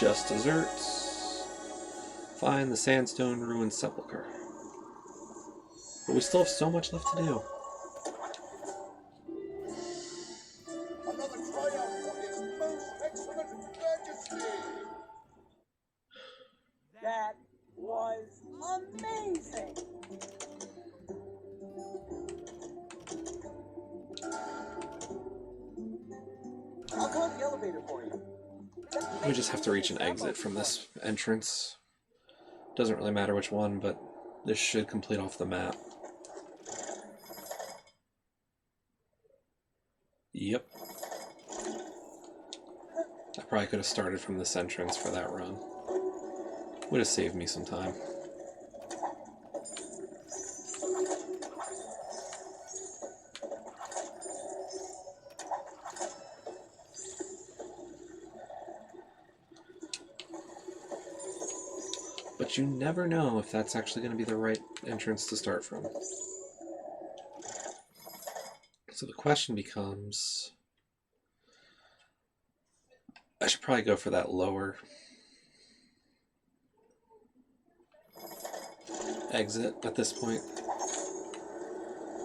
Just desserts. Find the sandstone ruined sepulcher. But we still have so much left to do. Another tryout for his most excellent majesty. That was amazing. I'll call the elevator for you. We just have to reach an exit from this entrance. Doesn't really matter which one, but this should complete off the map. Yep. I probably could have started from this entrance for that run. Would have saved me some time. But you never know if that's actually going to be the right entrance to start from. So the question becomes, I should probably go for that lower exit at this point.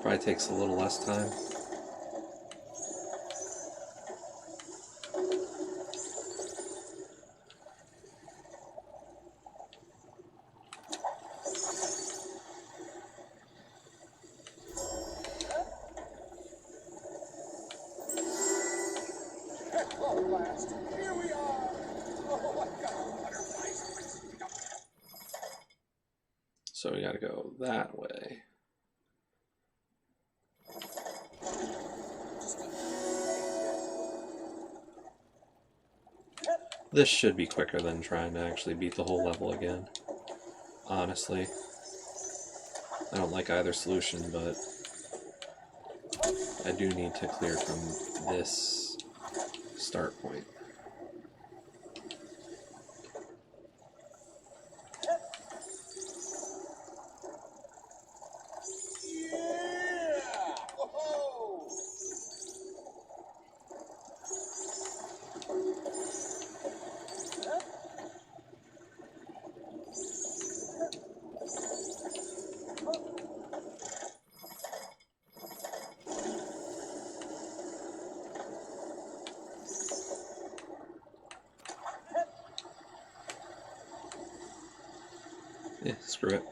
Probably takes a little less time. At last, here we are. Oh, I've got butterflies in my stomach. So we gotta go that way. This should be quicker than trying to actually beat the whole level again. Honestly. I don't like either solution, but I do need to clear from this start point. Yeah! Whoa! Yeah, screw it.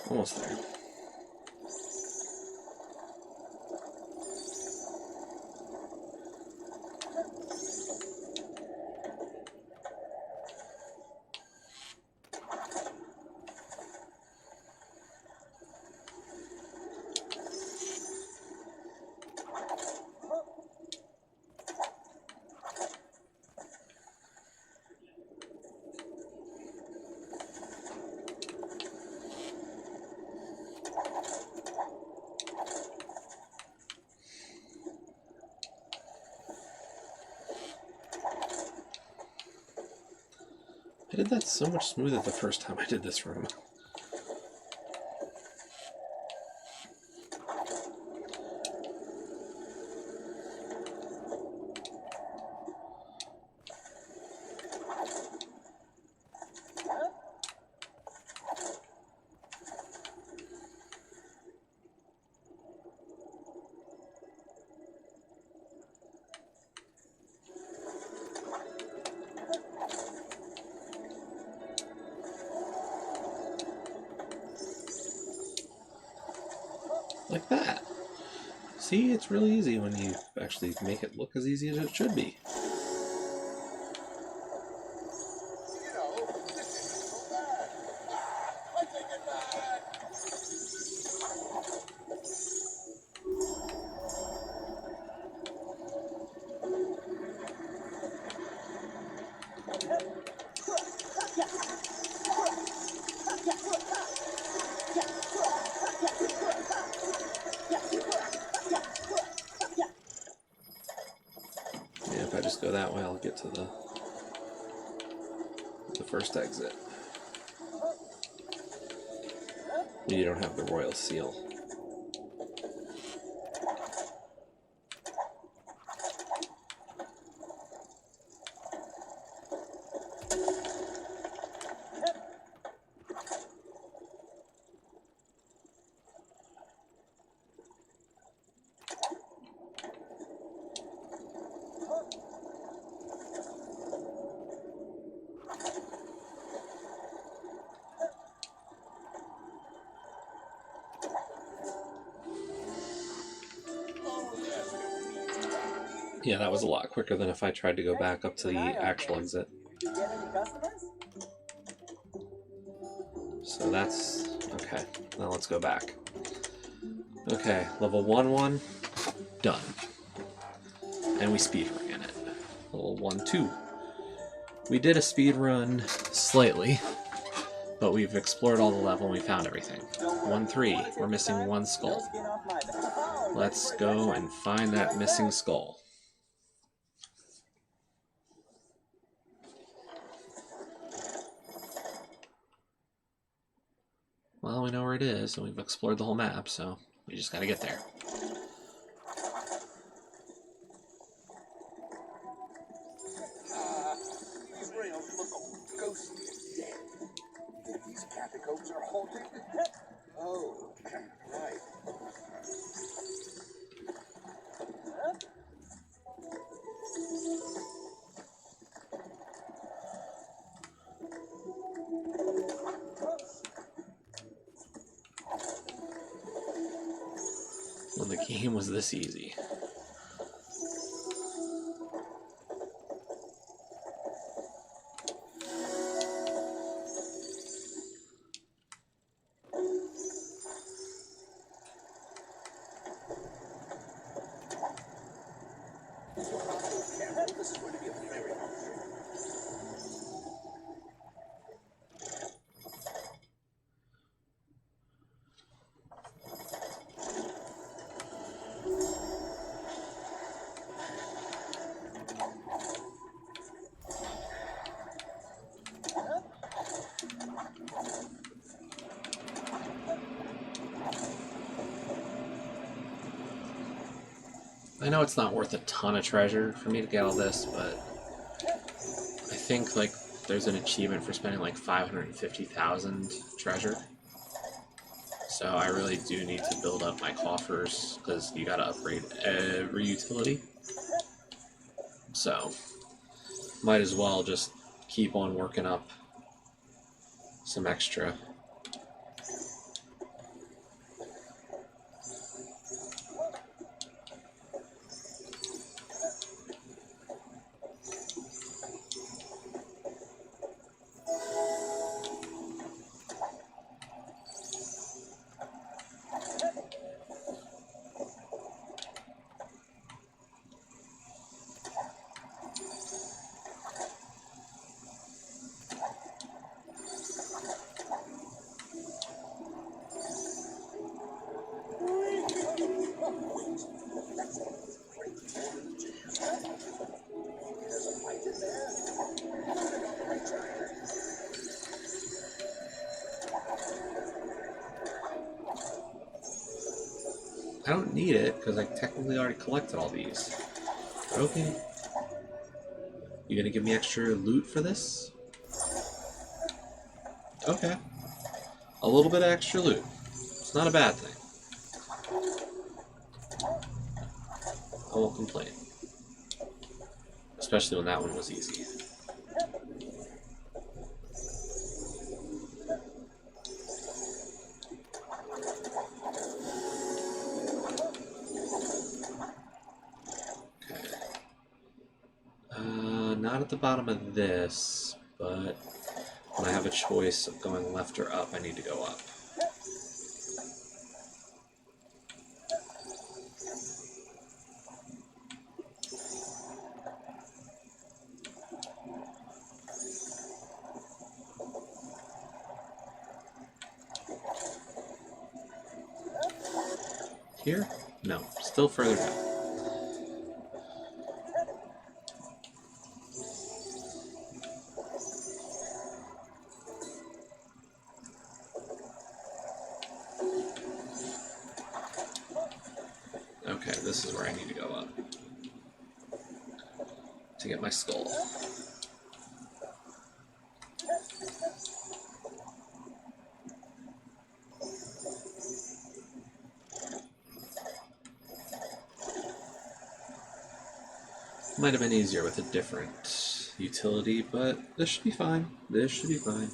Almost there. I did that so much smoother the first time I did this room. like that. See, it's really easy when you actually make it look as easy as it should be. You know, this isn't so bad. I take it back. Yeah, if I just go that way, I'll get to the first exit. You don't have the royal seal. Yeah, that was a lot quicker than if I tried to go back up to the actual exit. Did you get any customers? So that's... okay. Now let's go back. Okay, level 1-1, done. And we speedran it. Level 1-2. We did a speedrun slightly, but we've explored all the level and we found everything. 1-3, we're missing one skull. Let's go and find that missing skull. Well, we know where it is, and we've explored the whole map, so we just gotta get there. These rails look all ghostly and dead. Think these catacombs are haunted? Oh, right. When the game was this easy. This is going to be a very long trip. I know it's not worth a ton of treasure for me to get all this, but I think like there's an achievement for spending like 550,000 treasure. So I really do need to build up my coffers because you gotta upgrade every utility. So might as well just keep on working up some extra. I don't need it because I technically already collected all these. But okay. You gonna give me extra loot for this? Okay. A little bit of extra loot. It's not a bad thing. I won't complain. Especially when that one was easy. Not at the bottom of this, but when I have a choice of going left or up, I need to go up. Here? No, still further down. Okay, this is where I need to go up to get my skull. Might have been easier with a different utility, but this should be fine. This should be fine.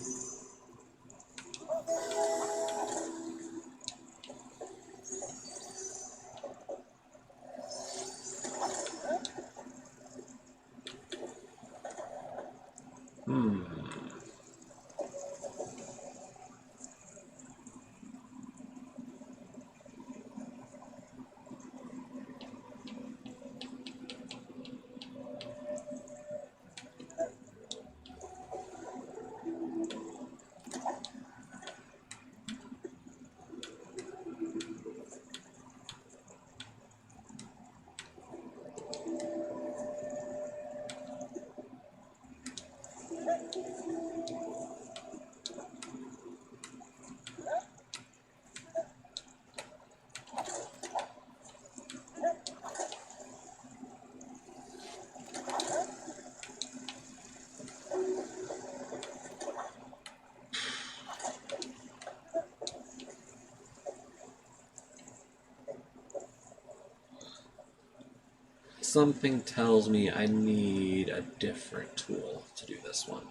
Something tells me I need a different tool to do this one.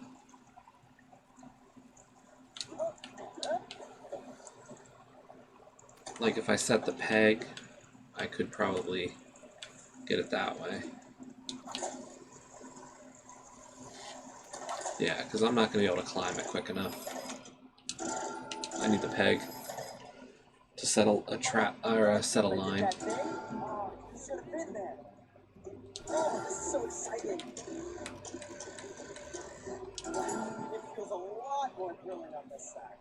Like if I set the peg, I could probably get it that way. Yeah, because I'm not going to be able to climb it quick enough. I need the peg to settle a trap or set a line. That day? Oh, you should have been there. Oh, this is so exciting. Wow, it feels a lot more thrilling on this side.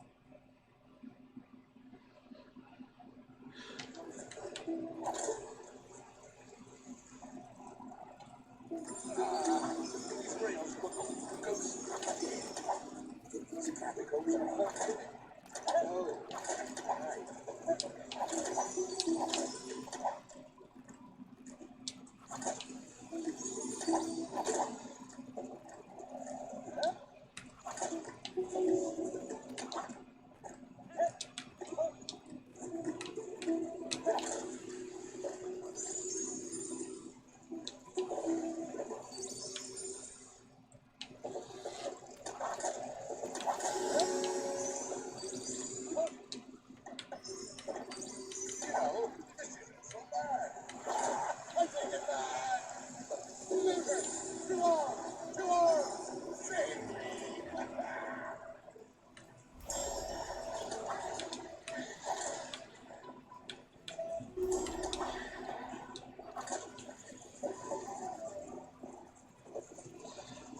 These rails look ghostly. These catacombs are haunted. Oh,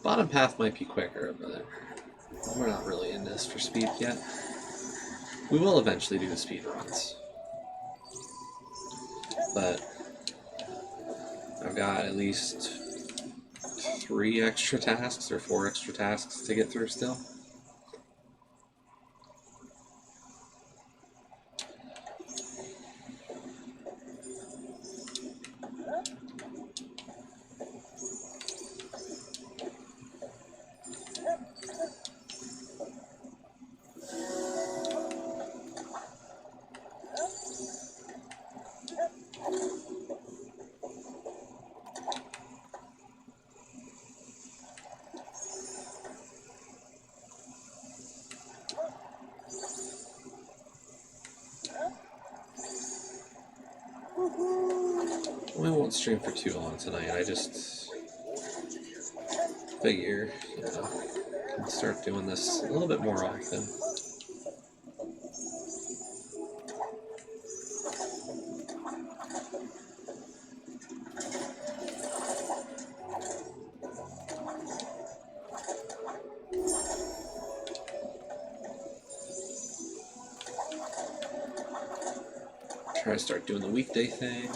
Bottom path might be quicker, but we're not really in this for speed yet. We will eventually do the speed runs. But I've got at least 3 extra tasks or 4 extra tasks to get through still. We won't stream for too long tonight. I just figure, you know, can start doing this a little bit more often. Try to start doing the weekday thing.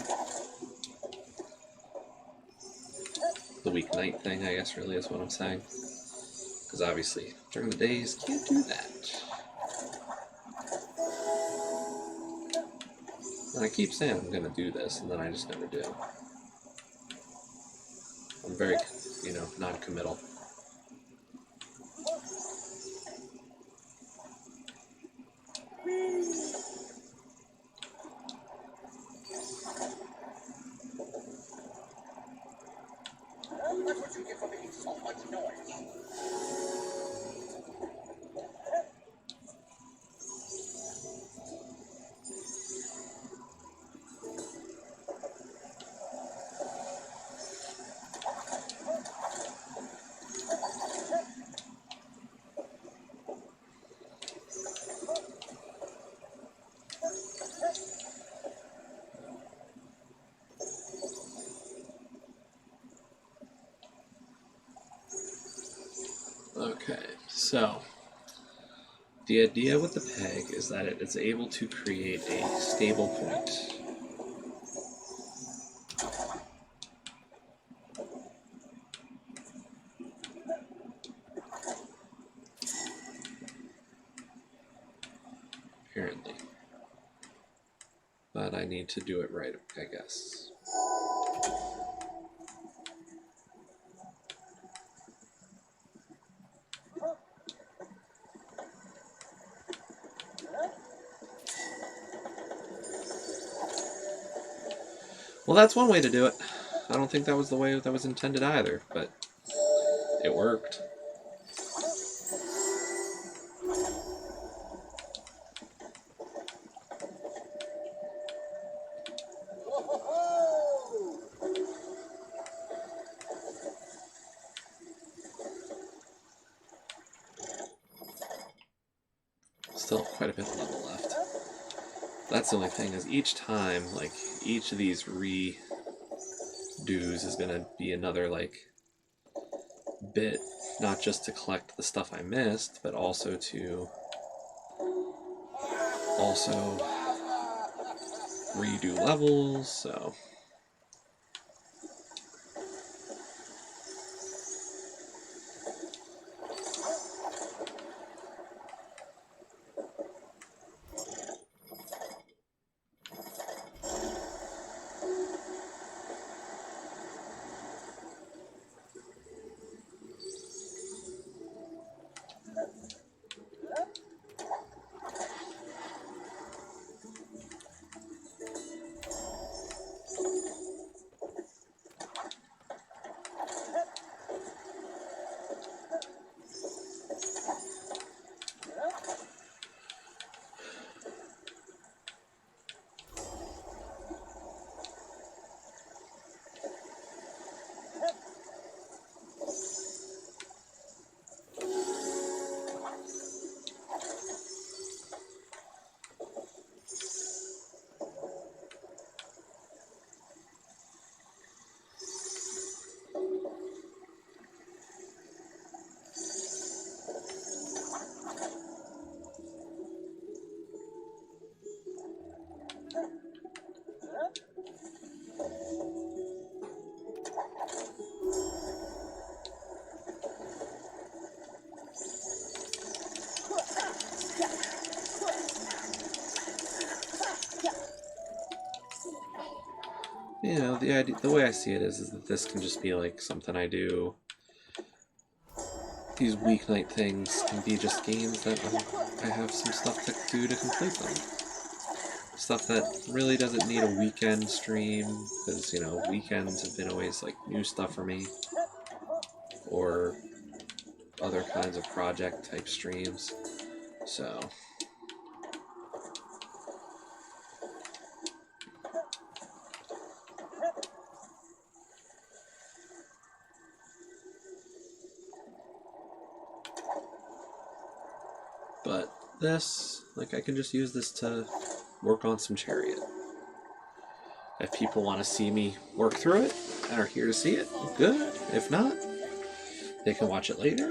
The weeknight thing, I guess, really is what I'm saying. Because obviously, during the days, can't do that. And I keep saying I'm going to do this, and then I just never do. I'm very, you know, non-committal. That's what you get for making so much noise. Okay, so the idea with the peg is that it is able to create a stable point. Apparently. But I need to do it right, I guess. Well, that's one way to do it. I don't think that was the way that was intended either, but it worked. Still quite a bit of level left. That's the only thing, is each time, like, each of these redos is going to be another, like, bit, not just to collect the stuff I missed, but also to redo levels, so... You know, the way I see it is that this can just be like something I do. These weeknight things can be just games that I have some stuff to do to complete them. Stuff that really doesn't need a weekend stream, because, you know, weekends have been always like new stuff for me, or other kinds of project type streams. So this. Like, I can just use this to work on some Chariot. If people want to see me work through it and are here to see it, good. If not, they can watch it later.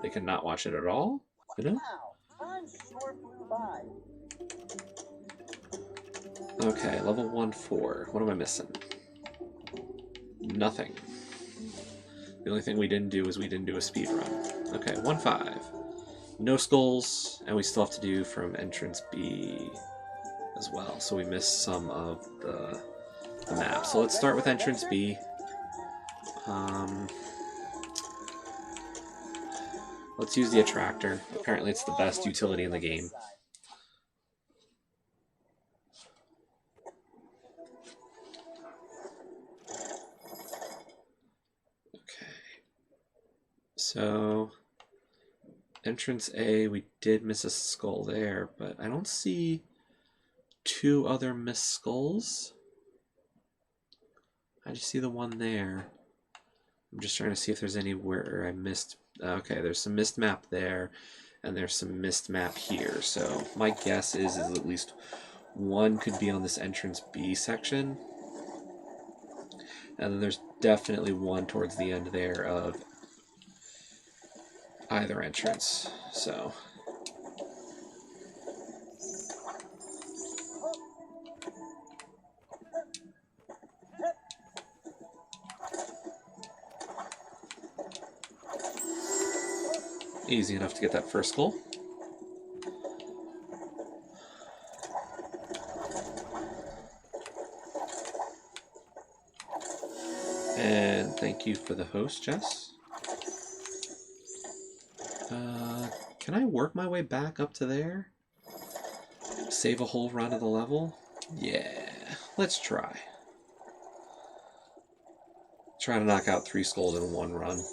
They can not watch it at all. You know? Wow, time sure flew by. Okay, level 1-4. What am I missing? Nothing. The only thing we didn't do is we didn't do a speed run. Okay, 1-5. No skulls, and we still have to do from entrance B as well. So we missed some of the map. So let's start with entrance B. Let's use the attractor. Apparently it's the best utility in the game. Okay. So, entrance A, we did miss a skull there, but I don't see 2 other missed skulls. I just see the one there. I'm just trying to see if there's anywhere I missed. Okay, there's some missed map there, and there's some missed map here. So my guess is at least one could be on this entrance B section. And then there's definitely one towards the end there of either entrance. So easy enough to get that first skull. And thank you for the host, Jess. Can I work my way back up to there? Save a whole run of the level? Yeah, let's try. Try to knock out 3 skulls in one run.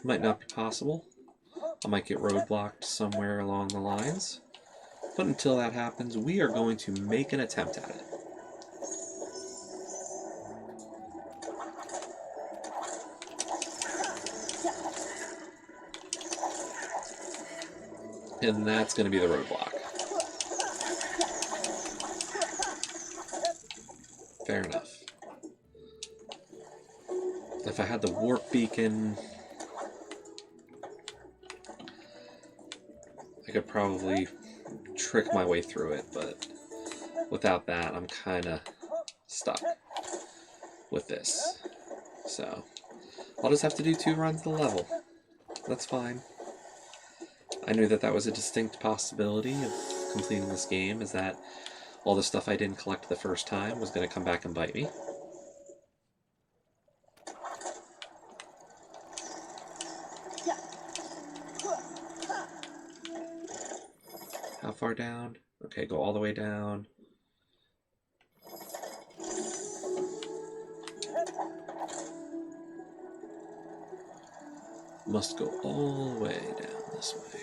Might not be possible. I might get roadblocked somewhere along the lines. But until that happens, we are going to make an attempt at it. And that's going to be the roadblock. Fair enough. If I had the warp beacon, I could probably trick my way through it, but without that, I'm kind of stuck with this. So, I'll just have to do 2 runs of the level. That's fine. I knew that that was a distinct possibility of completing this game, is that all the stuff I didn't collect the first time was going to come back and bite me. How far down? Okay, go all the way down. Must go all the way down this way.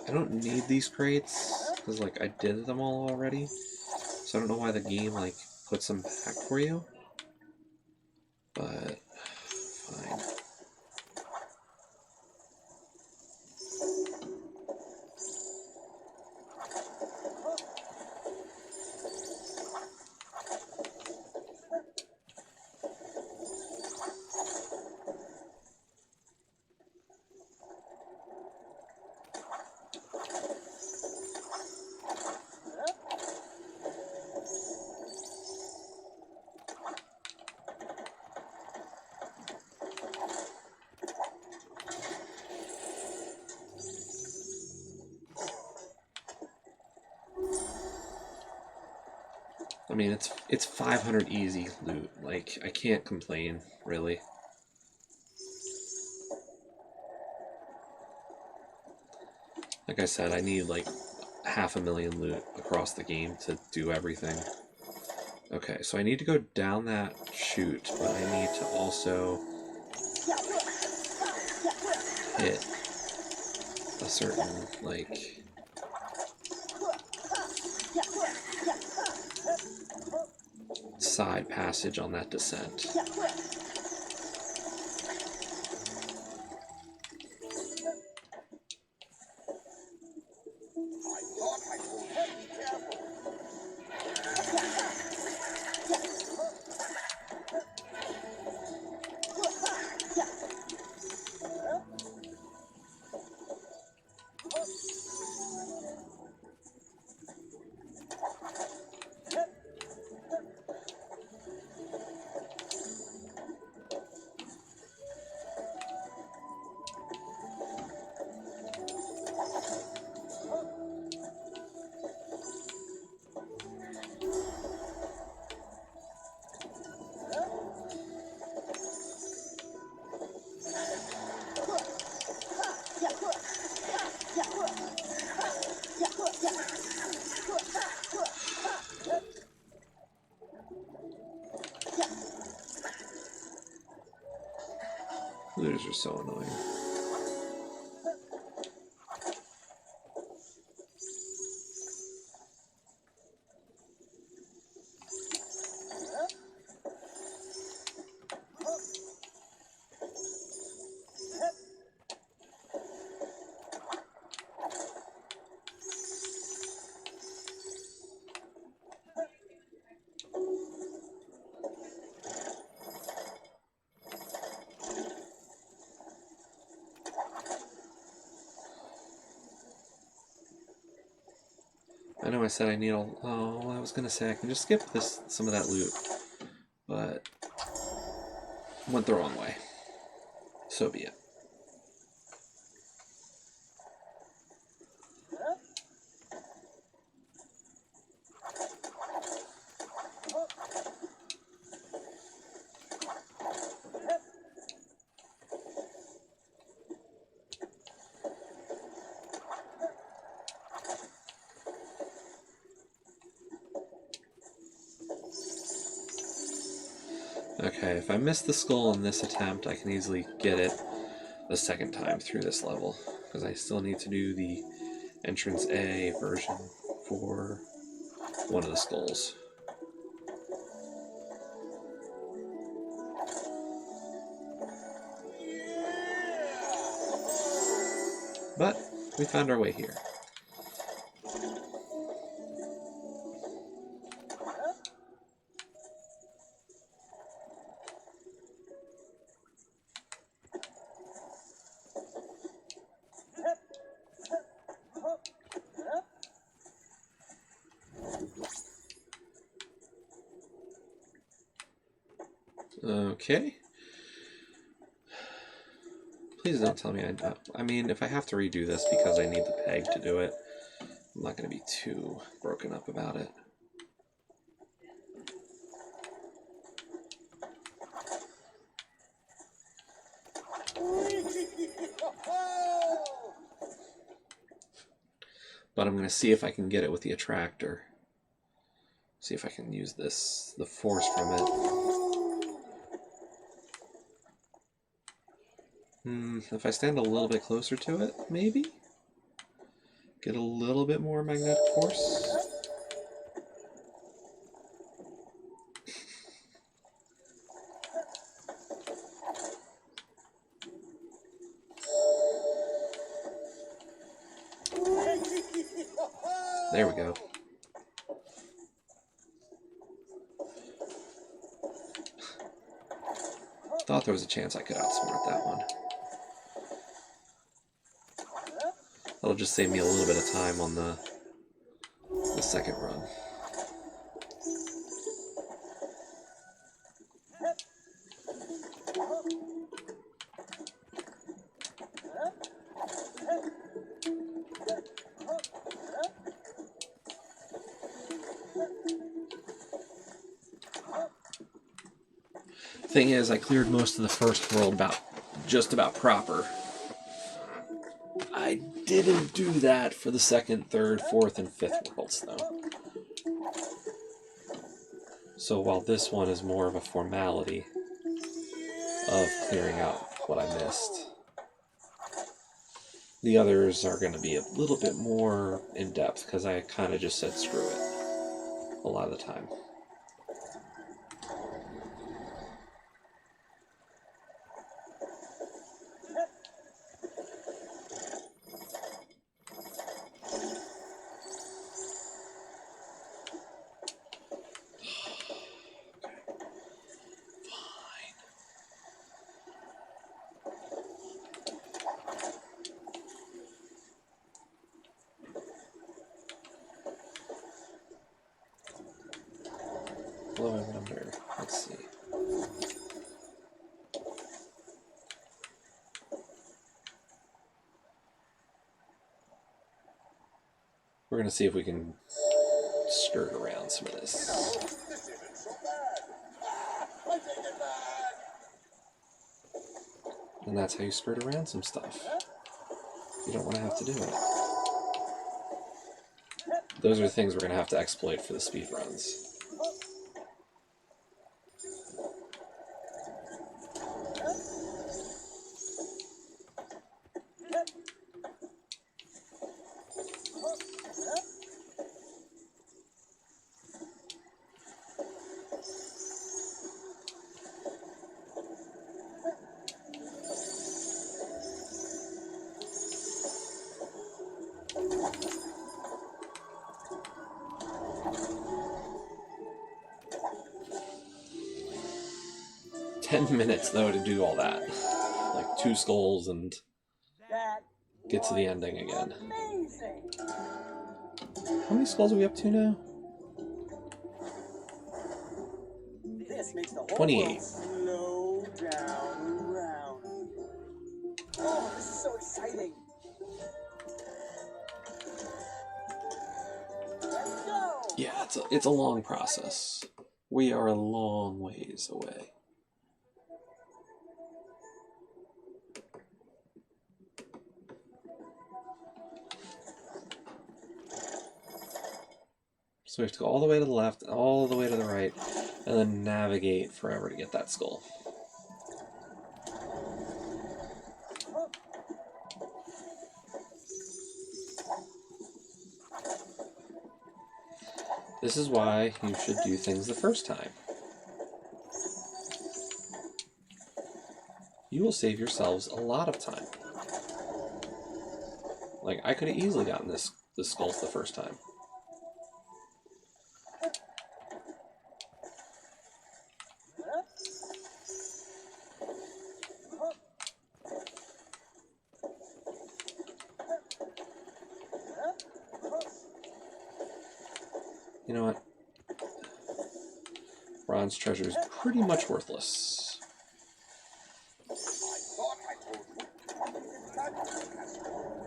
I don't need these crates, because, like, I did them all already. So I don't know why the game, like, puts them back for you. But, fine. I mean, it's 500 easy loot. Like, I can't complain, really. Like I said, I need like 500,000 loot across the game to do everything. Okay, so I need to go down that chute, but I need to also hit a certain, like, side passage on that descent. Looters are so annoying. I know I said I need a... Oh, I was gonna say I can just skip some of that loot, but went the wrong way. So be it. Okay, if I miss the skull in this attempt, I can easily get it the second time through this level, because I still need to do the entrance A version for one of the skulls. But we found our way here. Okay. Please don't tell me I mean, if I have to redo this because I need the peg to do it, I'm not going to be too broken up about it. But I'm going to see if I can get it with the attractor. See if I can use the force from it. If I stand a little bit closer to it, maybe? Get a little bit more magnetic force? There we go. Thought there was a chance I could outsmart that one. That'll just save me a little bit of time on the second run. Thing is, I cleared most of the first world just about proper. I didn't do that for the second, third, fourth, and fifth worlds, though. So while this one is more of a formality of clearing out what I missed, the others are going to be a little bit more in-depth, because I kind of just said screw it a lot of the time. Blow I wonder. Let's see. We're going to see if we can skirt around some of this. This isn't so bad. I take it back. And that's how you skirt around some stuff. You don't want to have to do it. Those are the things we're going to have to exploit for the speed runs. Minutes though to do all that, like 2 skulls and That get to the ending again. amazing. How many skulls are we up to now? This makes the whole 28. world slow down around. Oh, this is so exciting. Let's go. Yeah, it's a long process. We are a long ways away. So we have to go all the way to the left, all the way to the right, and then navigate forever to get that skull. This is why you should do things the first time. You will save yourselves a lot of time. Like, I could have easily gotten this skulls the first time. You know what? Bronze treasure is pretty much worthless. I thought I told you. In fact,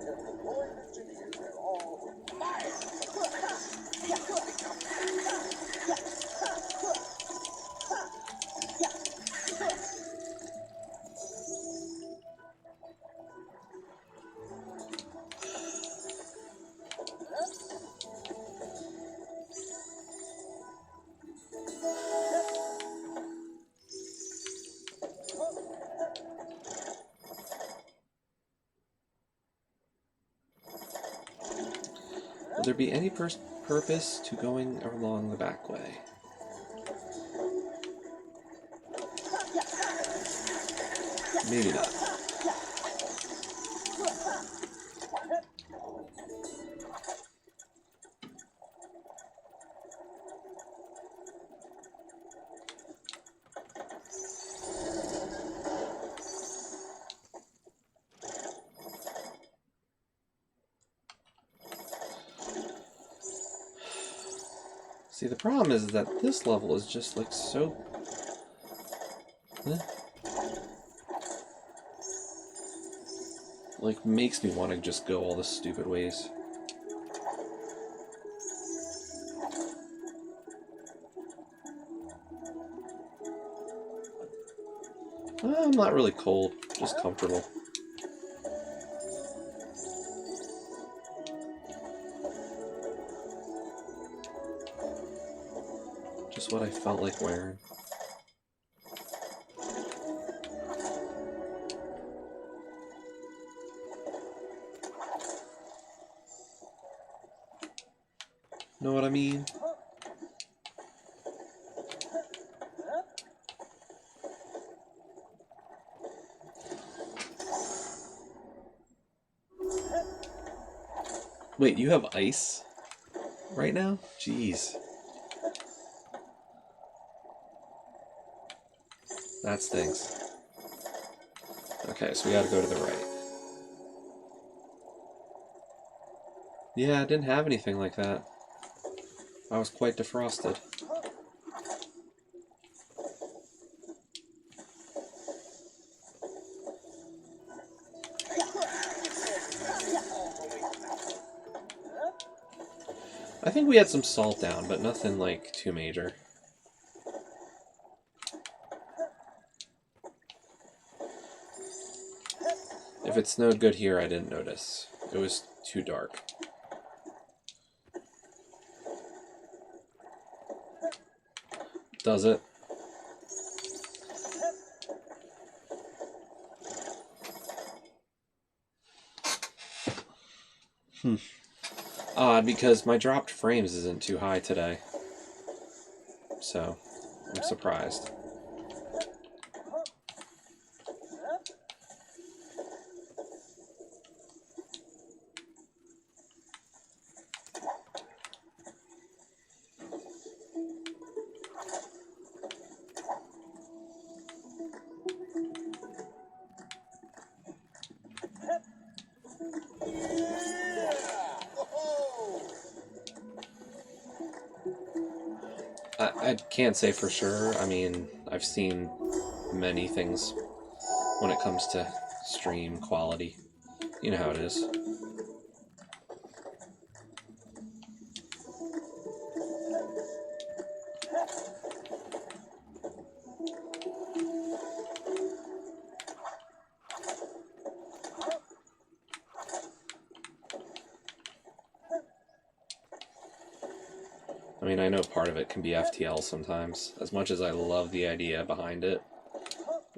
the boy engineers are all fired. Would there be any purpose to going along the back way? Maybe not. See, the problem is that this level is just like so... Like, makes me want to just go all the stupid ways. I'm not really cold, just comfortable. what I felt like wearing. Know what I mean? Wait, you have ice right now? Jeez. That stinks. Okay, so we gotta go to the right. Yeah, I didn't have anything like that. I was quite defrosted. I think we had some salt down, but nothing like too major. If it snowed good here, I didn't notice. It was too dark. Does it? Odd, because my dropped frames isn't too high today. So, I'm surprised. I can't say for sure. I mean, I've seen many things when it comes to stream quality. You know how it is. I mean, I know part of it can be FTL sometimes. As much as I love the idea behind it,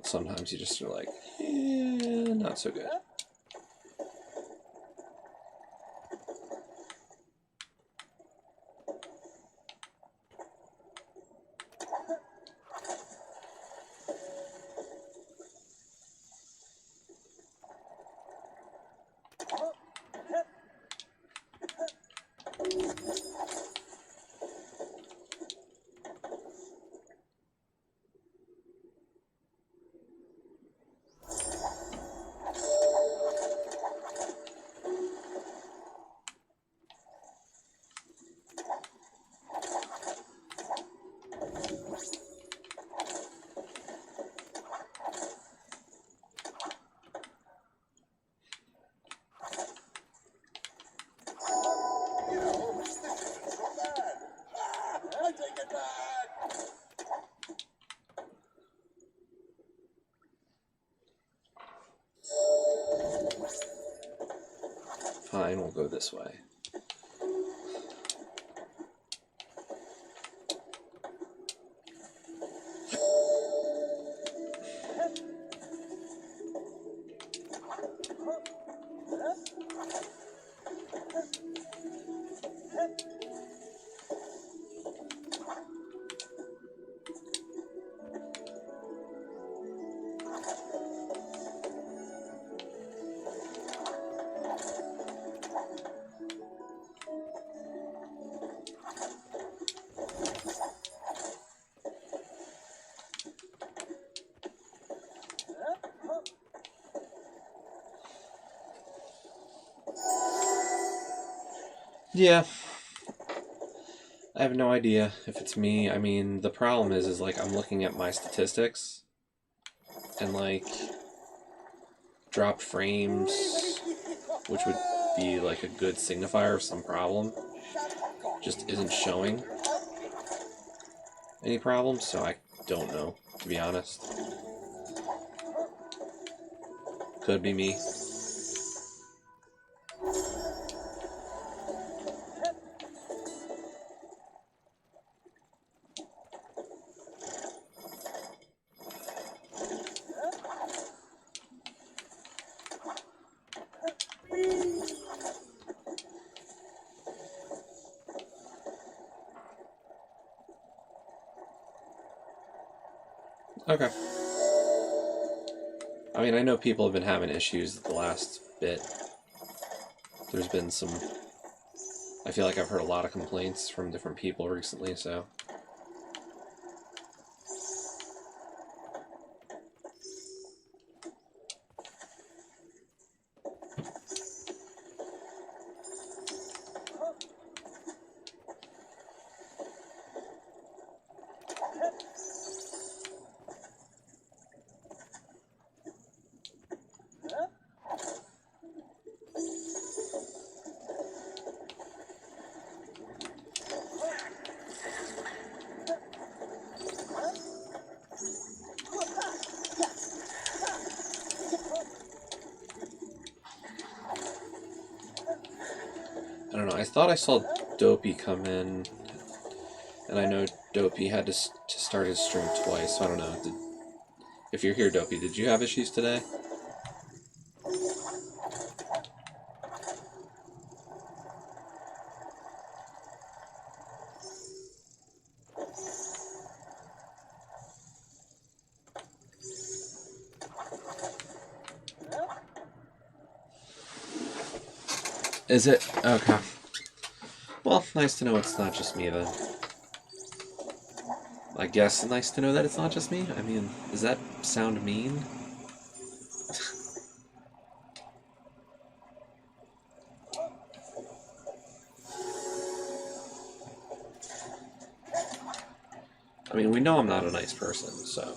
sometimes you just are like, not so good. Fine, we'll go this way. Yeah. I have no idea if it's me. I mean, the problem is like, I'm looking at my statistics, and like, dropped frames, which would be like a good signifier of some problem, just isn't showing any problems, so I don't know, to be honest. Could be me. Okay. I mean, I know people have been having issues the last bit. There's been some... I feel like I've heard a lot of complaints from different people recently, so... I don't know, I thought I saw Dopey come in, and I know Dopey had to start his stream twice, so I don't know. If you're here, Dopey, did you have issues today? Is it? Okay. Well, nice to know it's not just me then. I guess nice to know that it's not just me. I mean, does that sound mean? I mean, we know I'm not a nice person, so...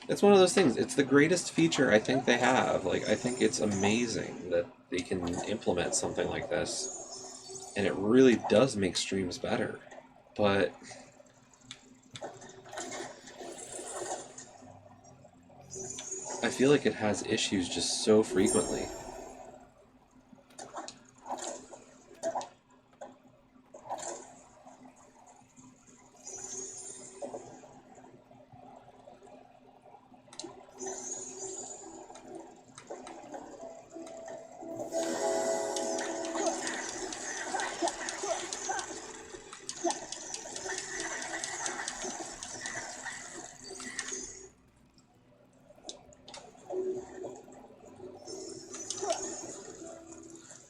It's one of those things. It's the greatest feature I think they have. Like, I think it's amazing that they can implement something like this. And it really does make streams better. But... I feel like it has issues just so frequently.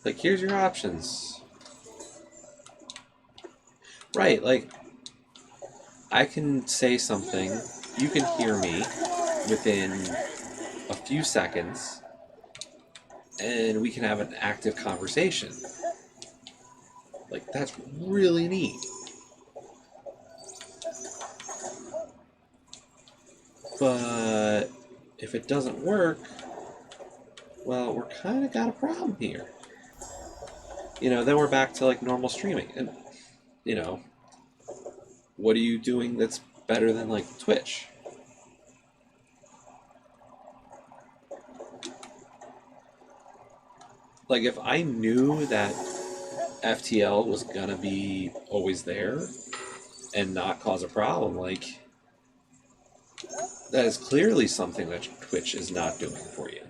Like, here's your options. Right, like, I can say something, you can hear me within a few seconds, and we can have an active conversation. Like, that's really neat. But if it doesn't work, well, we're kind of got a problem here. You know, then we're back to, like, normal streaming. And, you know, what are you doing that's better than, like, Twitch? Like, if I knew that FTL was gonna be always there and not cause a problem, like, that is clearly something that Twitch is not doing for you.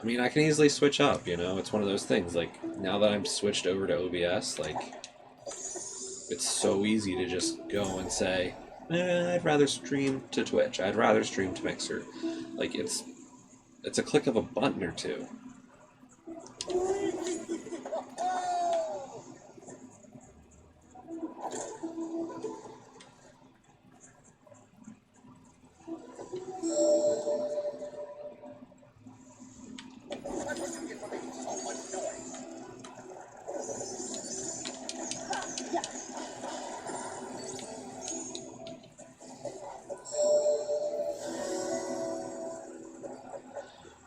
I mean, I can easily switch up, you know? It's one of those things, like, now that I'm switched over to OBS, like, it's so easy to just go and say, I'd rather stream to Twitch, I'd rather stream to Mixer. Like, it's a click of a button or two.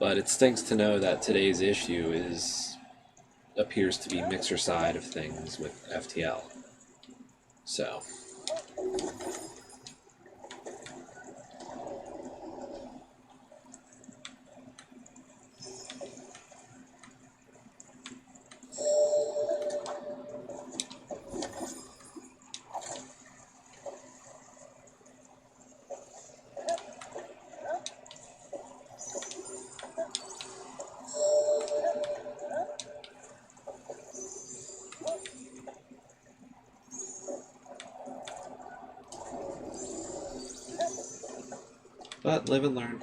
But it stinks to know that today's issue appears to be mixer side of things with FTL. So. But live and learn.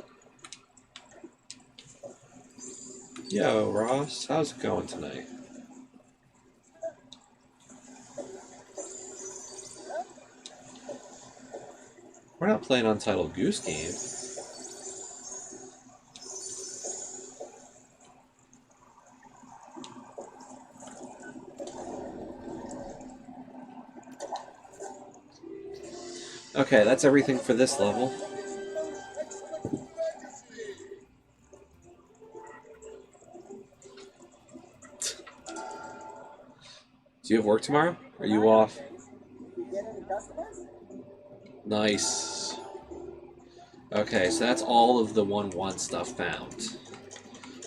Yo, Ross, how's it going tonight? We're not playing Untitled Goose Game. Okay, that's everything for this level. Do you have work tomorrow? Are you off? Nice. Okay, so that's all of the 1-1 stuff found.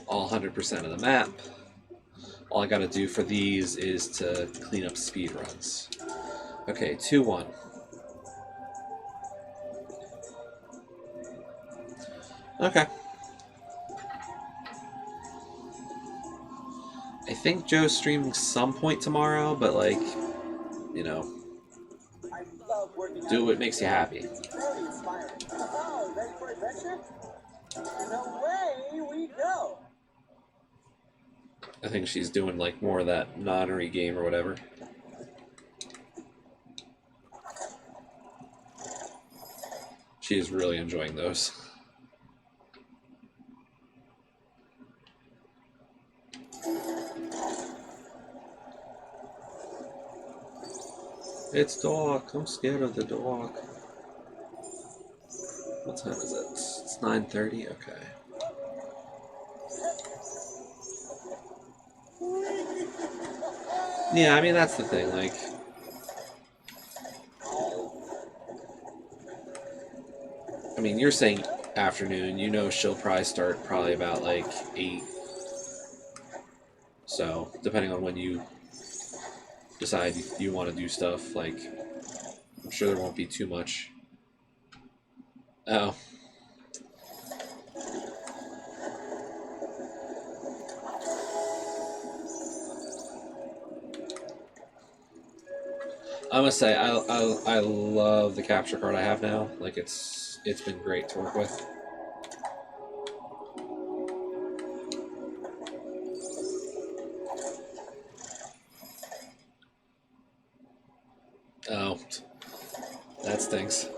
All 100% of the map. All I gotta do for these is to clean up speed runs. Okay, 2-1. Okay. I think Joe's streaming some point tomorrow, but like, you know, do what makes you happy. Oh, ready for adventure? And away we go. I think she's doing like more of that nonnery game or whatever. She is really enjoying those. It's dark. I'm scared of the dark. What time is it? It's 9:30? Okay. Yeah, I mean, that's the thing, like... I mean, you're saying afternoon. You know she'll probably start about, like, 8. So, depending on when you decide you want to do stuff, like... I'm sure there won't be too much. Oh. I must say, I love the capture card I have now. Like, it's been great to work with. Oh, that stinks.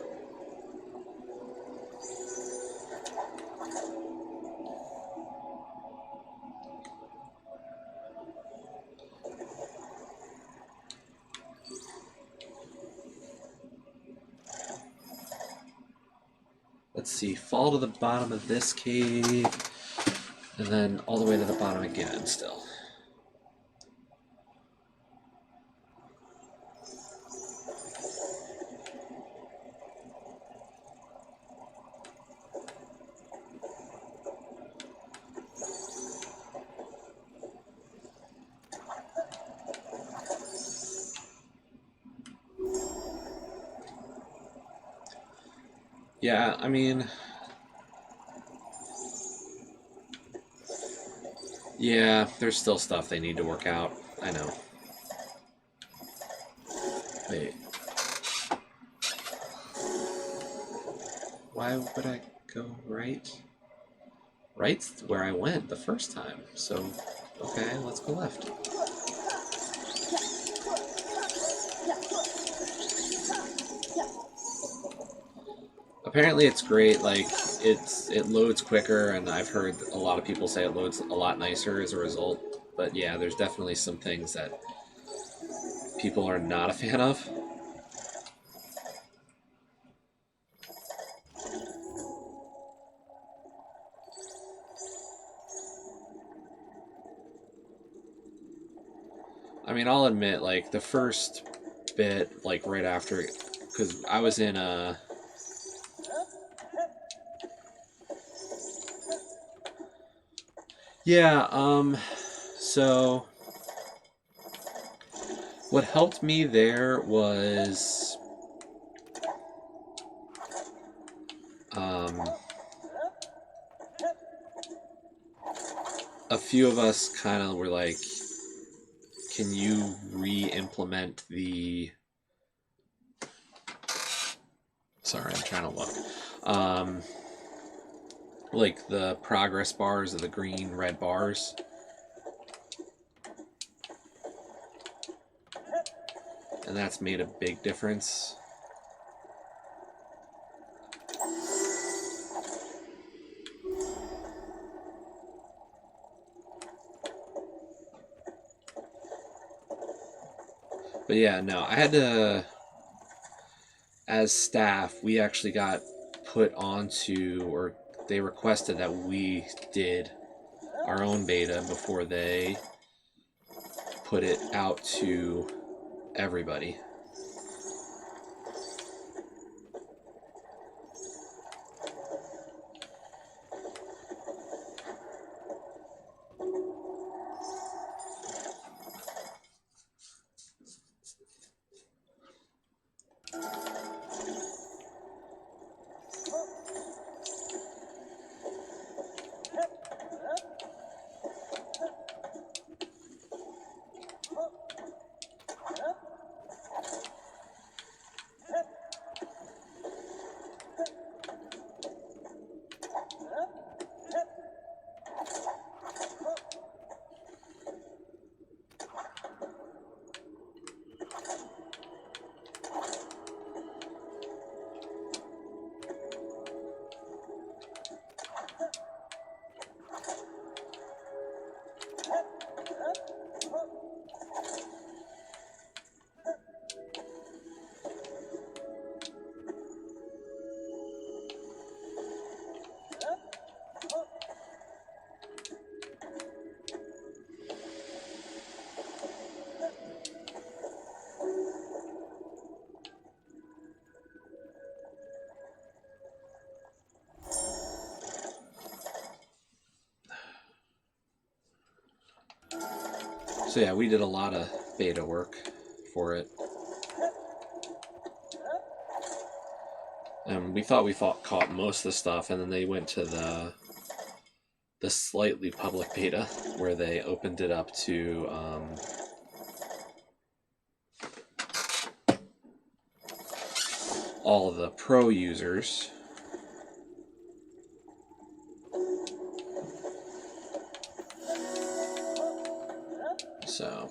Let's see, fall to the bottom of this cave, and then all the way to the bottom again still. Yeah, I mean... Yeah, there's still stuff they need to work out. I know. Wait. Why would I go right? Right's where I went the first time, so... Okay, let's go left. Apparently it's great, like, it loads quicker, and I've heard a lot of people say it loads a lot nicer as a result. But yeah, there's definitely some things that people are not a fan of. mean, I'll admit, like, the first bit, like, right after, because I was in yeah, so what helped me there was a few of us kind of were like, can you re-implement the... Sorry, I'm trying to look. Like the progress bars of the green, red bars. And that's made a big difference. But yeah, no, I had to, as staff, we actually got put onto, or they requested that we did our own beta before they put it out to everybody. So yeah, we did a lot of beta work for it. And we thought caught most of the stuff, and then they went to the slightly public beta where they opened it up to all of the pro users. So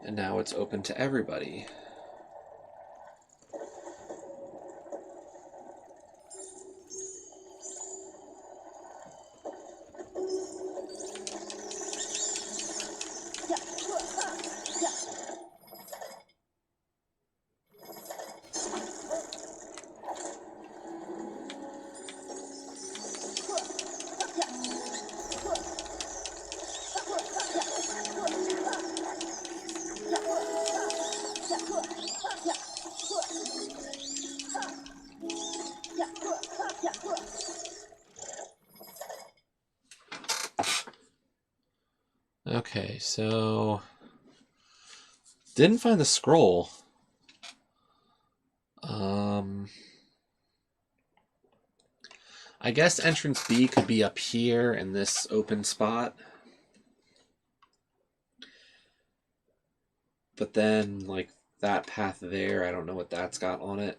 and now it's open to everybody. Okay, so didn't find the scroll. I guess entrance B could be up here in this open spot. But then, like, that path there, I don't know what that's got on it.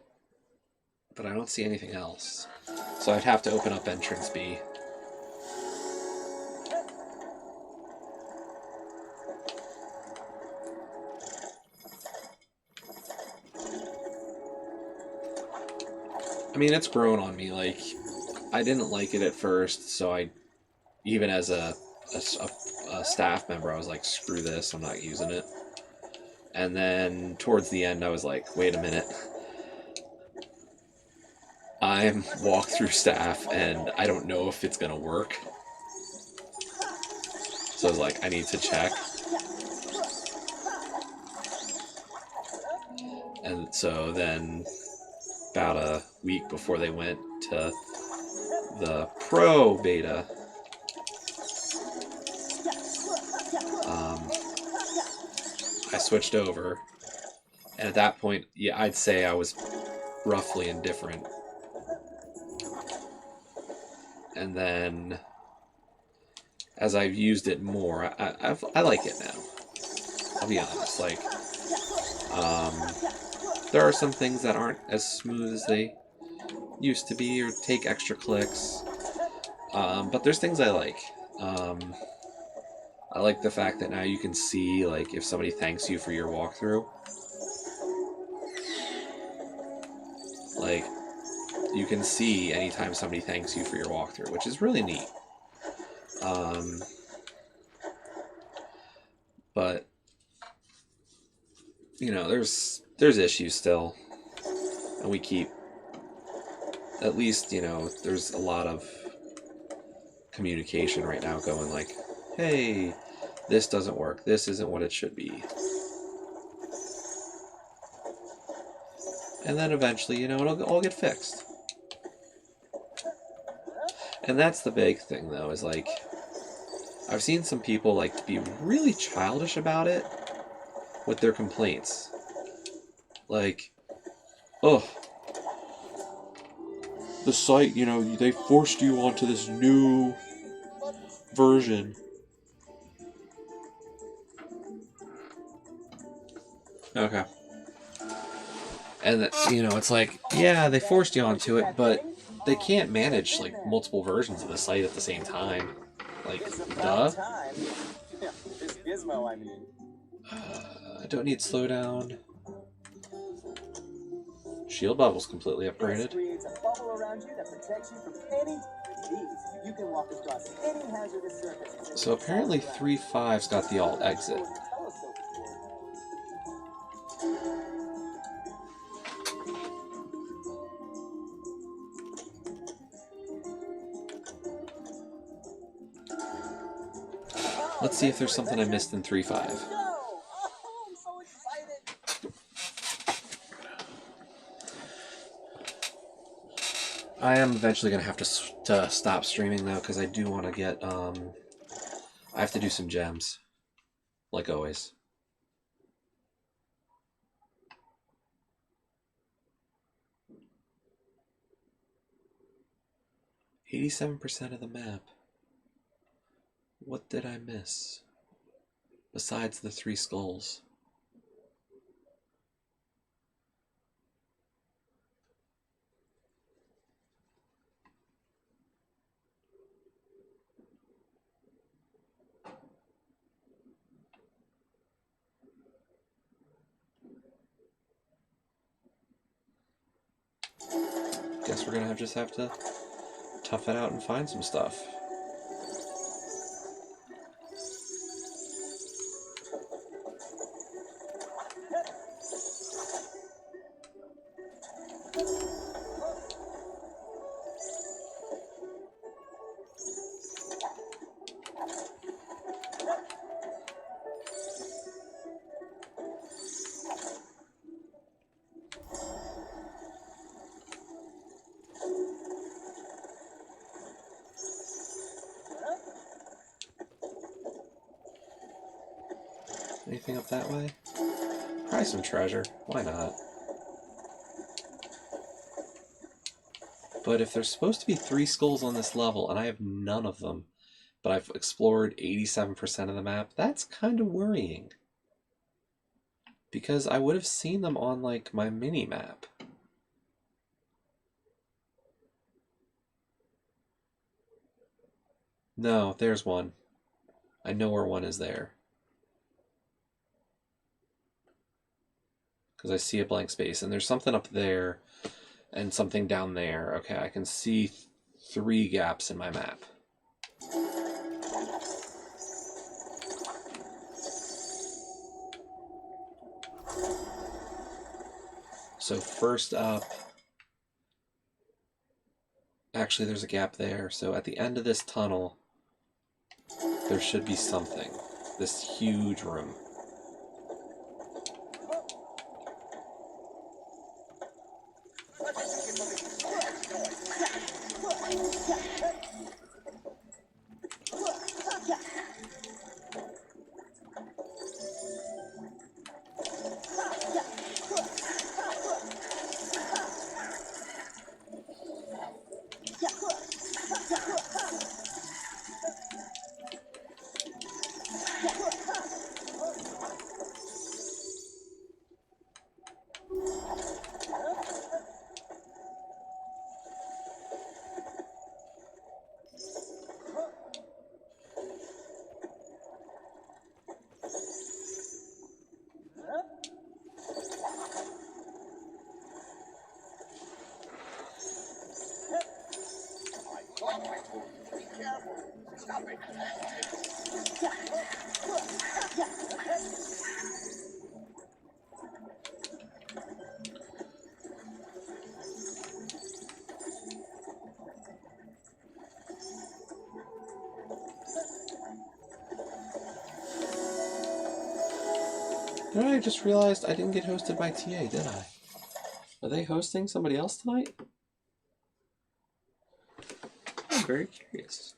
But I don't see anything else. So I'd have to open up entrance B. I mean, it's grown on me. Like, I didn't like it at first, so I, even as a staff member, I was like, screw this, I'm not using it. And then towards the end, I was like, wait a minute. I'm walkthrough staff, and I don't know if it's going to work. So I was like, I need to check. And so then, about a week before they went to the pro beta, I switched over. And at that point, yeah, I'd say I was roughly indifferent. And then, as I've used it more, I like it now. I'll be honest. Like, there are some things that aren't as smooth as they used to be, or take extra clicks. But there's things I like. I like the fact that now you can see, like, if somebody thanks you for your walkthrough. Like, you can see anytime somebody thanks you for your walkthrough, which is really neat. But, you know, there's issues still. And we keep, at least, you know, there's a lot of communication right now going like, hey, this doesn't work. This isn't what it should be. And then eventually, you know, it'll all get fixed. And that's the big thing, though, is like, I've seen some people like be really childish about it with their complaints. Like, oh, the site, you know, they forced you onto this new version. Okay. And, you know, it's like, yeah, they forced you onto it, but they can't manage, like, multiple versions of the site at the same time. Like, duh. This gizmo, I mean. I don't need slowdown. Shield bubble's completely upgraded. Creates a bubble around you that protects you from any disease. You can walk across any hazardous surface. So apparently 3.5's got the alt exit. Let's see if there's something I missed in 3.5. Oh, I'm so excited. I am eventually going to have to stop streaming, though, because I do want to get, I have to do some gems, like always. %of the map. What did I miss? Besides the 3 skulls. Guess we're gonna just have to tough it out and find some stuff. Anything up that way? Probably some treasure. Why not? But if there's supposed to be 3 skulls on this level, and I have none of them, but I've explored 87% of the map, that's kind of worrying. Because I would have seen them on, like, my mini-map. No, there's one. I know where one is there. Because I see a blank space, and there's something up there, and something down there. Okay, I can see 3 gaps in my map. So first up, actually there's a gap there. So at the end of this tunnel, there should be something. This huge room. I just realized I didn't get hosted by TA, did I? Are they hosting somebody else tonight? I'm very curious.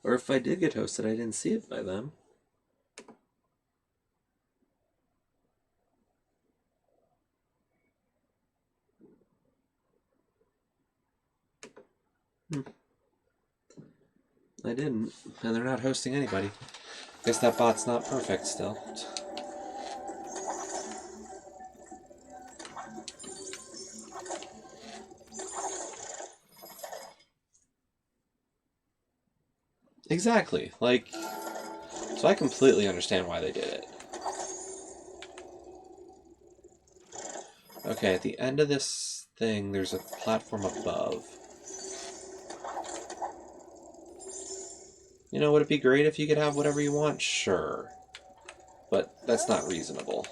Or if I did get hosted, I didn't see it by them. I didn't, and they're not hosting anybody. Guess that bot's not perfect still. Exactly. Like, so I completely understand why they did it. Okay, at the end of this thing, there's a platform above. You know, would it be great if you could have whatever you want? Sure. But that's not reasonable.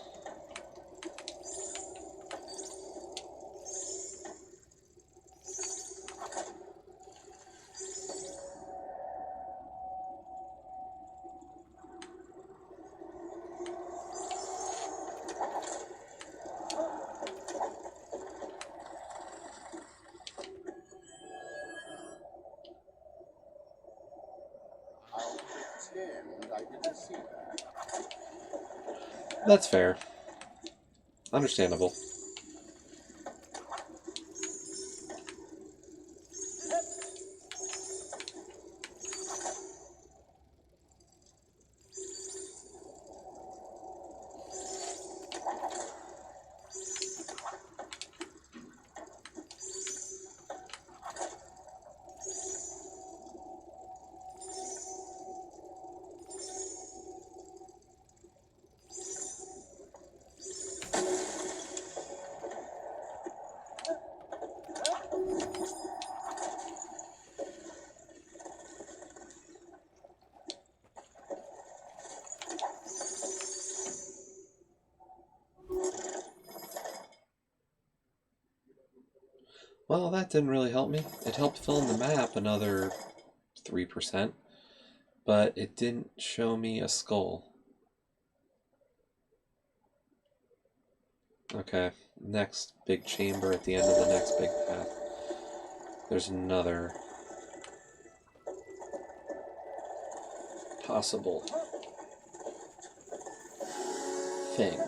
I didn't see that. That's fair. Understandable. Well, that didn't really help me. It helped fill in the map another 3%, but it didn't show me a skull. Okay, next big chamber at the end of the next big path. There's another possible thing.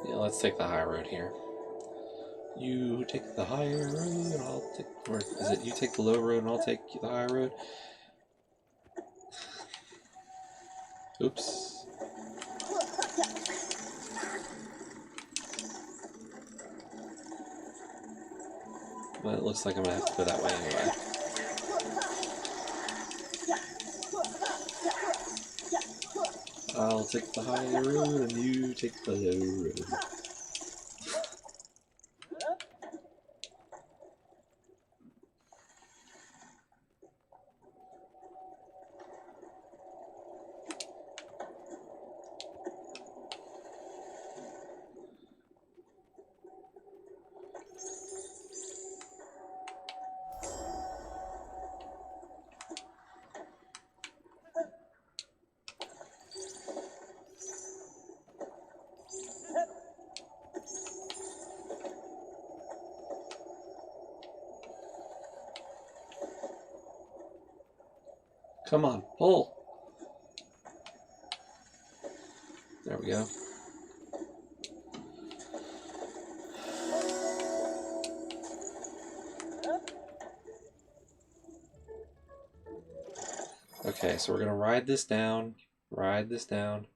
Yeah, let's take the high road here. You take the high road, I'll take, or is it you take the low road and I'll take the high road? Oops. Well, it looks like I'm gonna have to go that way anyway. I'll take the high road and you take the low road. Come on, pull. There we go. Okay, so we're gonna ride this down. Ride this down.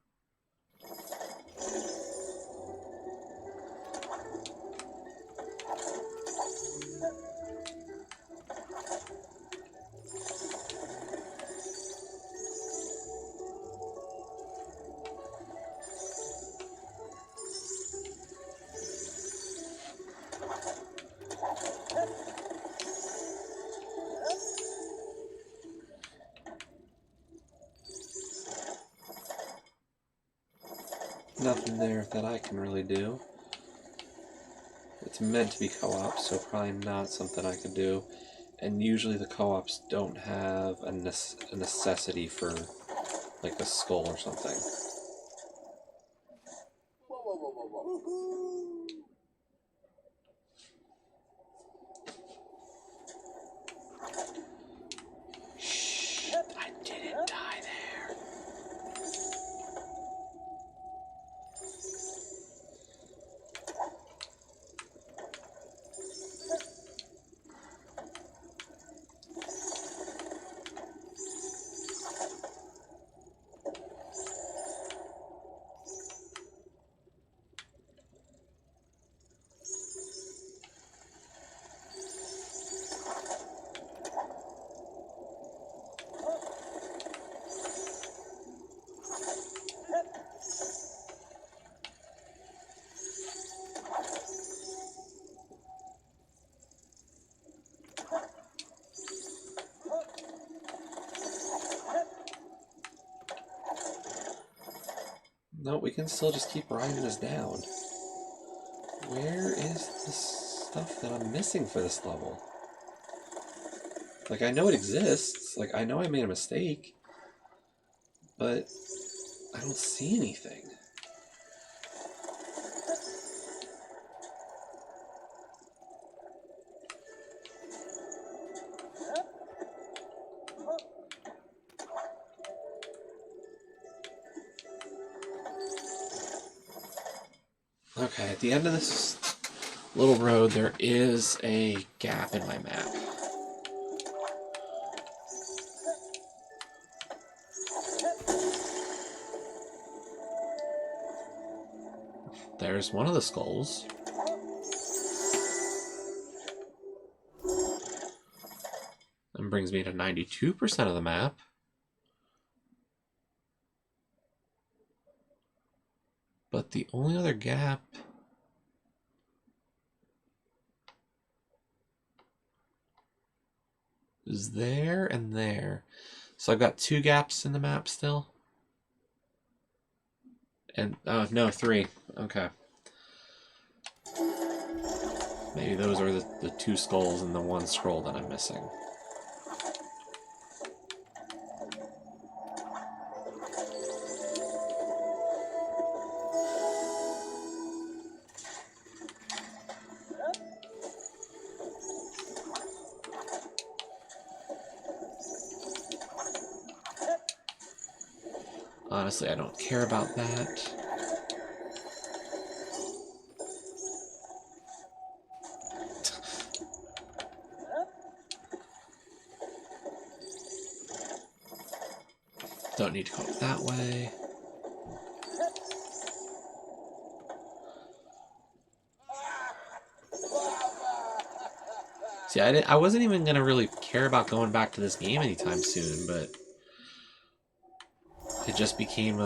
Nothing there that I can really do. It's meant to be co-op, so probably not something I could do. And usually the co-ops don't have a necessity for like a skull or something. Whoa, whoa, whoa, whoa, whoa. Shh, I didn't die there. No, we can still just keep riding this down. Where is the stuff that I'm missing for this level? Like, I know it exists. Like, I know I made a mistake. But I don't see anything. Okay, at the end of this little road, there is a gap in my map. There's one of the skulls. And brings me to 92% of the map. But the only other gap is there and there. So I've got 2 gaps in the map still. And, oh, no, 3. Okay. Maybe those are the 2 skulls and the 1 scroll that I'm missing. Honestly, I don't care about that. Don't need to go that way. See, I wasn't even going to really care about going back to this game anytime soon, but it just became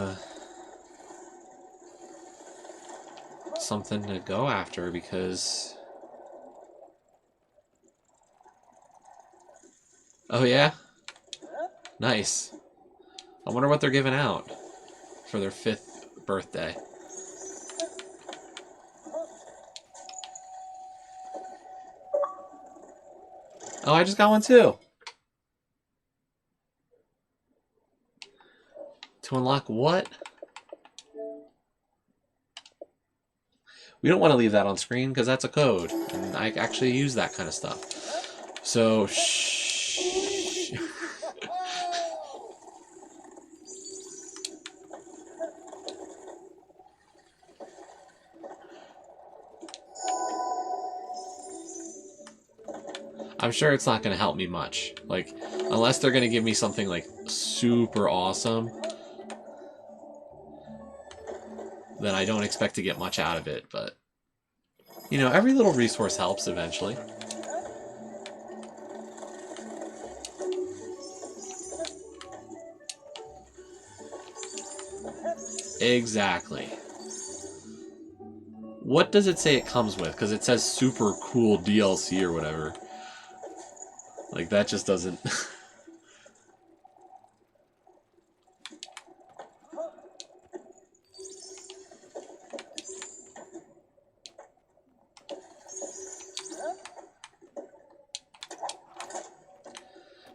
something to go after because... Oh yeah? Nice. I wonder what they're giving out for their 5th birthday. Oh, I just got one too. To unlock what? We don't want to leave that on screen because that's a code, and I actually use that kind of stuff. So, shh. I'm sure it's not going to help me much. Like, unless they're going to give me something, like, super awesome, then I don't expect to get much out of it, but... You know, every little resource helps eventually. Exactly. What does it say it comes with? Because it says super cool DLC or whatever. Like, that just doesn't...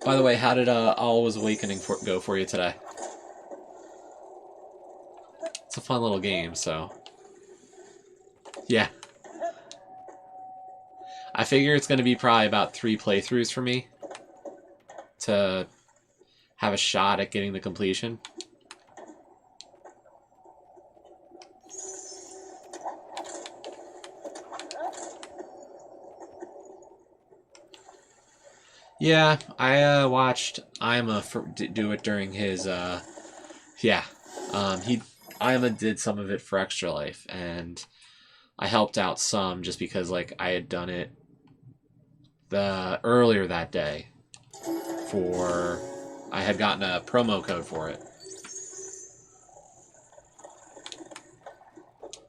By the way, how did Alwa's Awakening go for you today? It's a fun little game, so... Yeah. I figure it's going to be probably about 3 playthroughs for me to have a shot at getting the completion. Yeah, I watched Ima do it during his, yeah. Ima did some of it for Extra Life, and I helped out some just because, like, I had done it earlier that day I had gotten a promo code for it.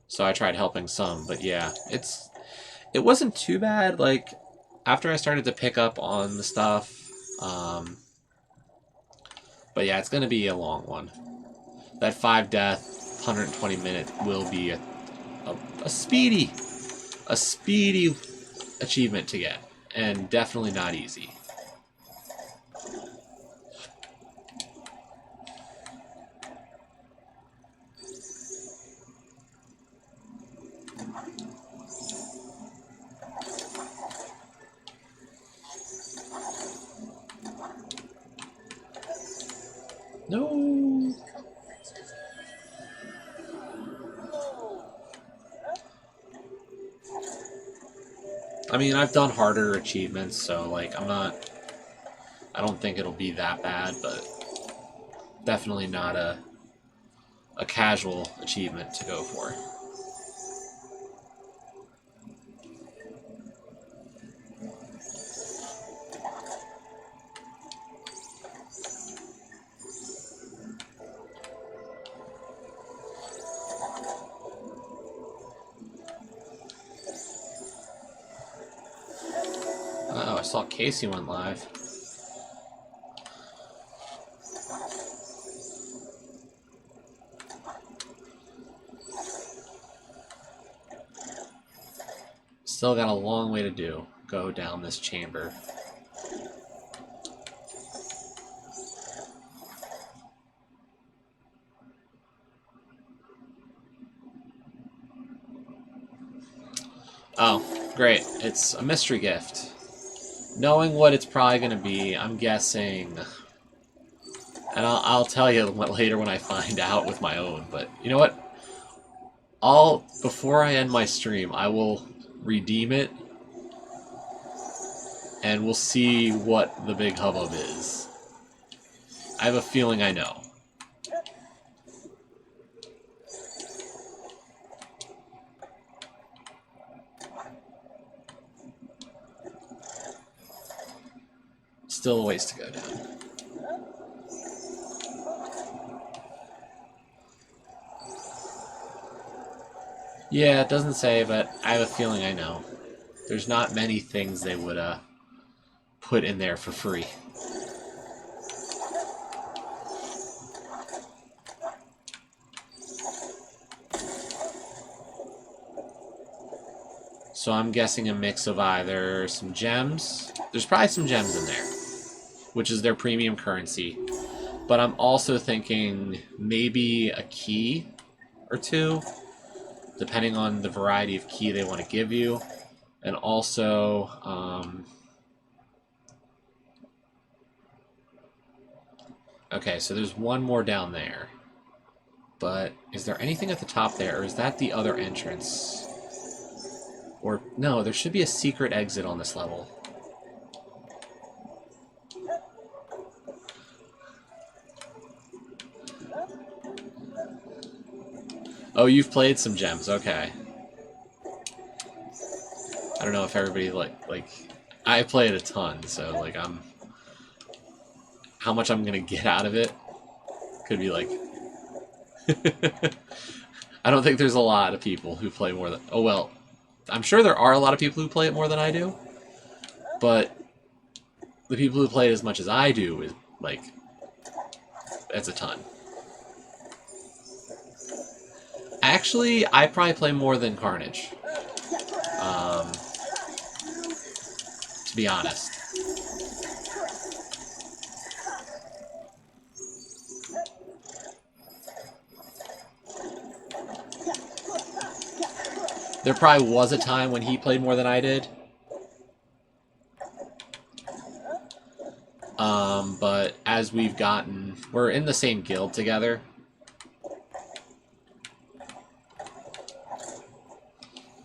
So I tried helping some, but yeah, it wasn't too bad. Like, after I started to pick up on the stuff, but yeah, it's going to be a long one. That 5 death, 120 minute will be a speedy achievement to get, and definitely not easy. No. I mean, I've done harder achievements, so, like, I don't think it'll be that bad, but definitely not a casual achievement to go for. Oh, I saw Casey went live. Still got a long way to go down this chamber. Oh, great. It's a mystery gift. Knowing what it's probably going to be, I'm guessing... And I'll tell you later when I find out with my own, but you know what? Before I end my stream, I will redeem it, and we'll see what the big hubbub is. I have a feeling I know. Still a ways to go down. Yeah, it doesn't say, but I have a feeling I know. There's not many things they would put in there for free. So I'm guessing a mix of either some gems. There's probably some gems in there, which is their premium currency. But I'm also thinking maybe a key or two, depending on the variety of key they want to give you. And also, okay, so there's one more down there. But is there anything at the top there, or is that the other entrance? Or, no, there should be a secret exit on this level. Oh, you've played some gems, okay. I don't know if everybody, like, I played a ton, so, like, how much I'm gonna get out of it could be, like... I don't think there's a lot of people who play more than... Oh, well, I'm sure there are a lot of people who play it more than I do, but the people who play it as much as I do is, like, that's a ton. Actually, I probably play more than Carnage. To be honest. There probably was a time when he played more than I did. But as we've gotten... We're in the same guild together.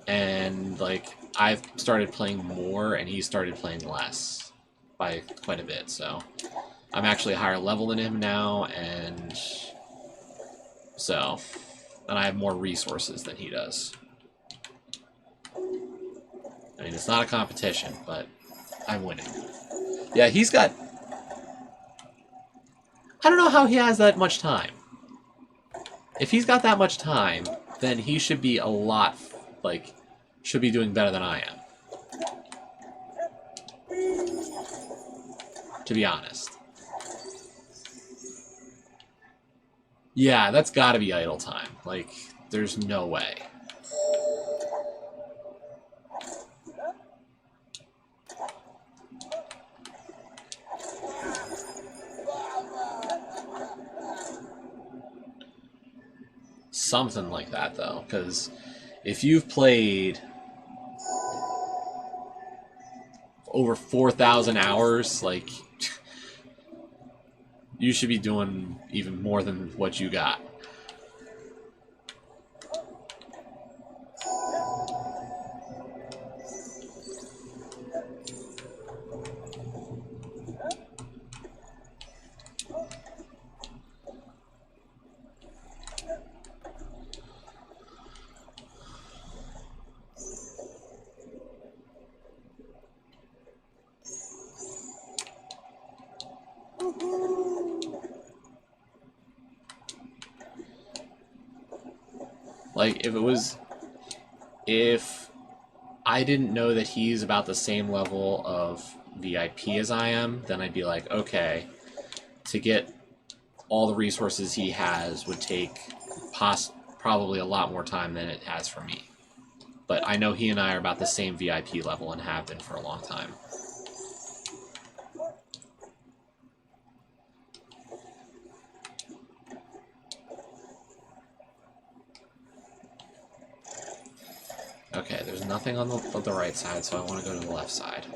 And, like, I've started playing more, and he started playing less by quite a bit, so... I'm actually a higher level than him now, and... So... And I have more resources than he does. I mean, it's not a competition, but I'm winning. Yeah, he's got... I don't know how he has that much time. If he's got that much time, then he should be a lot, like, should be doing better than I am. To be honest. Yeah, that's gotta be idle time. Like, there's no way. Something like that, though, because if you've played over 4,000 hours, like, you should be doing even more than what you got. Like, if I didn't know that he's about the same level of VIP as I am, then I'd be like, okay, to get all the resources he has would take probably a lot more time than it has for me. But I know he and I are about the same VIP level and have been for a long time. Okay, there's nothing on the right side, so I want to go to the left side.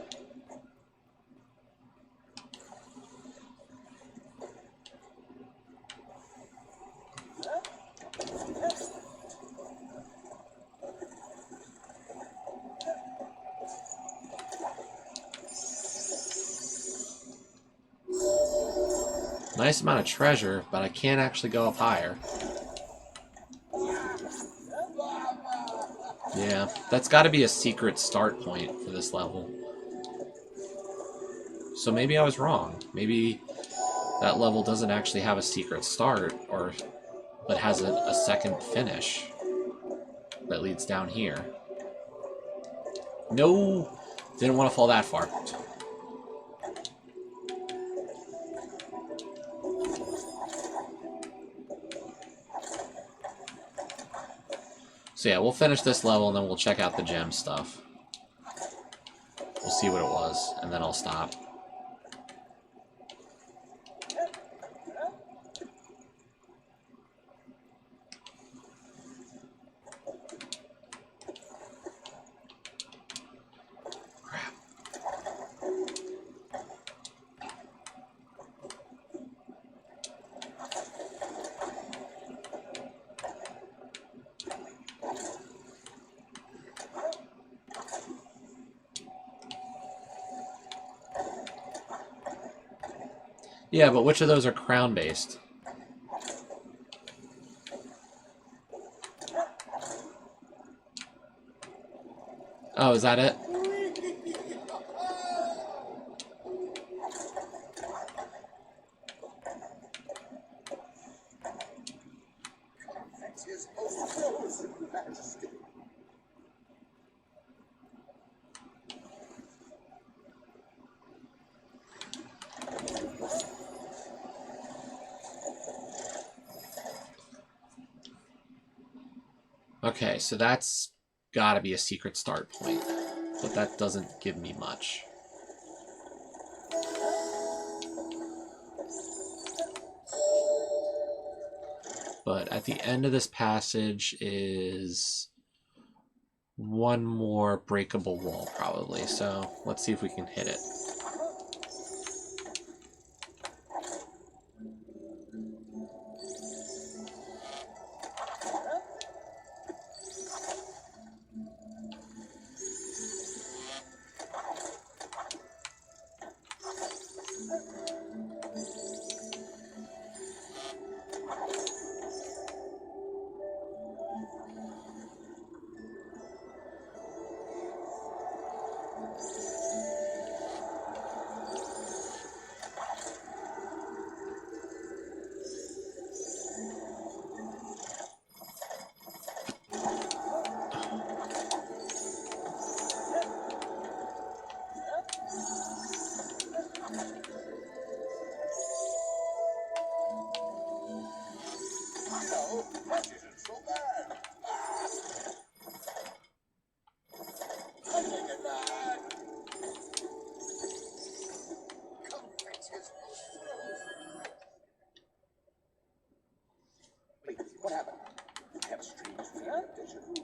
Nice amount of treasure, but I can't actually go up higher. Yeah, that's got to be a secret start point for this level. So maybe I was wrong. Maybe that level doesn't actually have a secret start, but has a second finish that leads down here. No! Didn't want to fall that far. So yeah, we'll finish this level and then we'll check out the gem stuff. We'll see what it was, and then I'll stop. Crap. Yeah, but which of those are crown-based? Oh, is that it? That's his most frozen majesty. Okay, so that's gotta be a secret start point, but that doesn't give me much. But at the end of this passage is one more breakable wall, probably. So let's see if we can hit it. No, that isn't so bad. I take it back. Comfort his most frozen. Wait, what happened? I have a strange feeling of deja vu.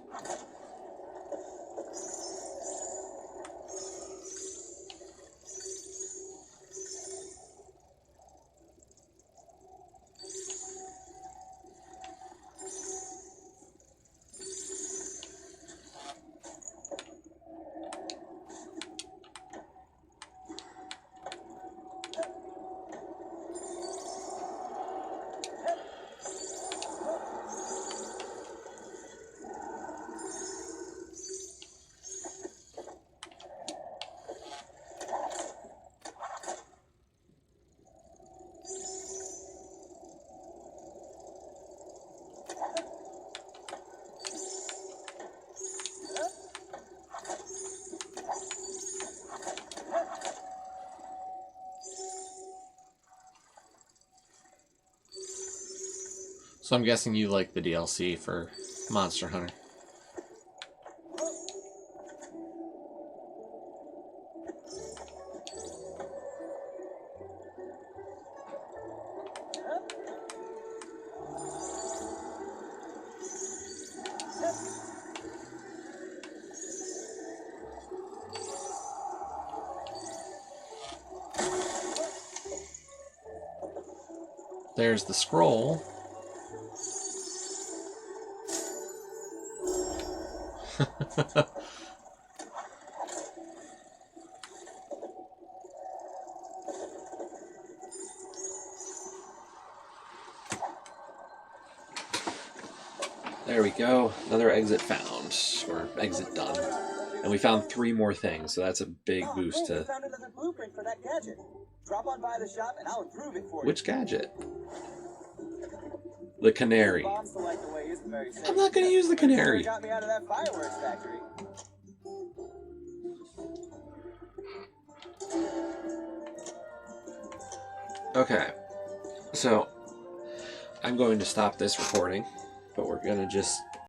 So I'm guessing you like the DLC for Monster Hunter. There's the scroll. There we go. Another exit found, or exit done. And we found 3 more things, so that's a big Oh, boost great, we to... found another blueprint for that gadget. Drop on by the shop and I'll improve it for you. Which gadget? The canary. Bombs to light the way isn't very safe. I'm not going to use the Sure canary. got me out of that fireworks factory. Okay, so I'm going to stop this recording, but we're going to just